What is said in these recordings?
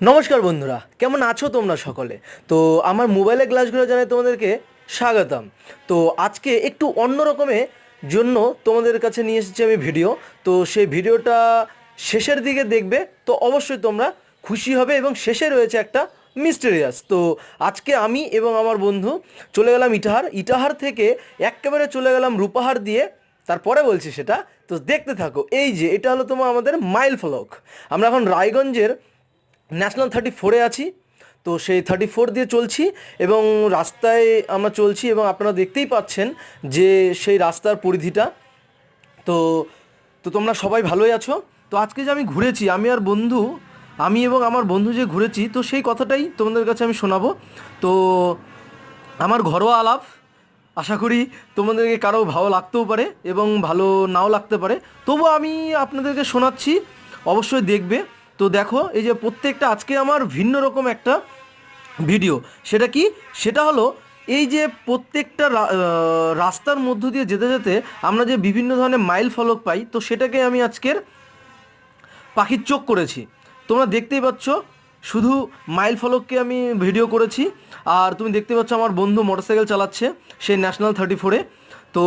নমস্কার বন্ধুরা, কেমন আছো তোমরা সকলে? তো আমার মোবাইলে ক্লাসগুলো জানাই তোমাদেরকে স্বাগতম। তো আজকে একটু অন্য রকমের জন্য তোমাদের কাছে নিয়ে এসেছি আমি ভিডিও। তো সেই ভিডিওটা শেষের দিকে দেখবে, তো অবশ্যই তোমরা খুশি হবে। এবং শেষে রয়েছে একটা মিস্টেরিয়াস। তো আজকে আমি এবং আমার বন্ধু চলে গেলাম ইটাহার থেকে একেবারে চলে গেলাম রূপাহার দিয়ে। তারপরে বলছি সেটা, তো দেখতে থাকো। এই যে এটা হলো তোমার আমাদের মাইল ফলক। আমরা এখন রায়গঞ্জের ন্যাশনাল 34-এ আছি। তো সেই 34 দিয়ে চলছি এবং রাস্তায় আমরা চলছি এবং আপনারা দেখতেই পাচ্ছেন যে সেই রাস্তার পরিধিটা। তো তো তোমরা সবাই ভালোই আছো? তো আজকে যে আমি ঘুরেছি, আমি এবং আমার বন্ধু যে ঘুরেছি, তো সেই কথাটাই তোমাদের কাছে আমি শোনাবো। তো আমার ঘরোয়া আলাপ, আশা করি তোমাদেরকে কারো ভালো লাগতেও পারে এবং ভালো নাও লাগতে পারে। তবু আমি আপনাদেরকে শোনাচ্ছি, অবশ্যই দেখবে। তো দেখো, এই যে প্রত্যেকটা আজকে আমার ভিন্ন রকম একটা ভিডিও। সেটা কি? সেটা হলো এই যে প্রত্যেকটা রাস্তার মধ্য দিয়ে যেতে যেতে আমরা যে বিভিন্ন ধরনের মাইল ফলক পাই, তো সেটাকে আমি আজকের পাখির চোখ করেছি। তোমরা দেখতেই পাচ্ছ, শুধু মাইল ফলককে আমি ভিডিও করেছি। আর তুমি দেখতে পাচ্ছ আমার বন্ধু মোটরসাইকেল চালাচ্ছে সেই ন্যাশনাল 34-এ। তো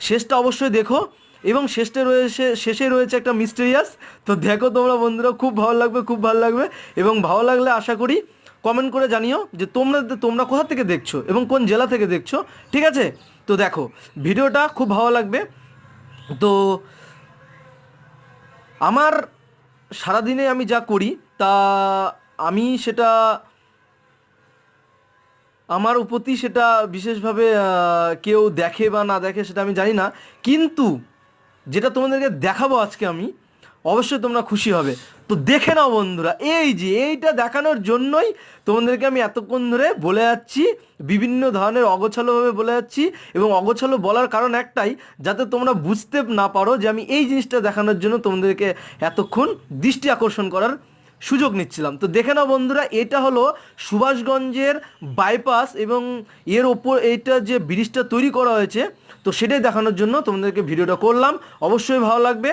শেষটা অবশ্যই দেখো। এবং শেষে রয়েছে একটা মিস্টেরিয়াস। তো দেখো তোমরা বন্ধুরা, খুব ভালো লাগবে, খুব ভালো লাগবে। এবং ভালো লাগলে আশা করি কমেন্ট করে জানিও যে তোমরা কোথা থেকে দেখছো এবং কোন জেলা থেকে দেখছো। ঠিক আছে? তো দেখো, ভিডিওটা খুব ভালো লাগবে। তো আমার সারাদিনে আমি যা করি, তা আমি সেটা আমার প্রতি সেটা বিশেষভাবে কেউ দেখে বা না দেখে সেটা আমি জানি না। কিন্তু যেটা তোমাদেরকে দেখাবো আজকে আমি, অবশ্যই তোমরা খুশি হবে। তো দেখে নাও বন্ধুরা, এই যে এইটা দেখানোর জন্যই তোমাদেরকে আমি এতক্ষণ ধরে বলে যাচ্ছি, বিভিন্ন ধরনের অগোছালোভাবে বলে যাচ্ছি। এবং অগোছালো বলার কারণ একটাই, যাতে তোমরা বুঝতে না পারো যে আমি এই জিনিসটা দেখানোর জন্য তোমাদেরকে এতক্ষণ দৃষ্টি আকর্ষণ করার সুযোগ নিচ্ছিলাম। তো দেখে নাও বন্ধুরা, এটা হলো সুভাষগঞ্জের বাইপাস এবং এর ওপর এইটা যে ব্রিজটা তৈরি করা হয়েছে, তো সেটাই দেখানোর জন্য তোমাদেরকে ভিডিওটা করলাম। অবশ্যই ভালো লাগবে।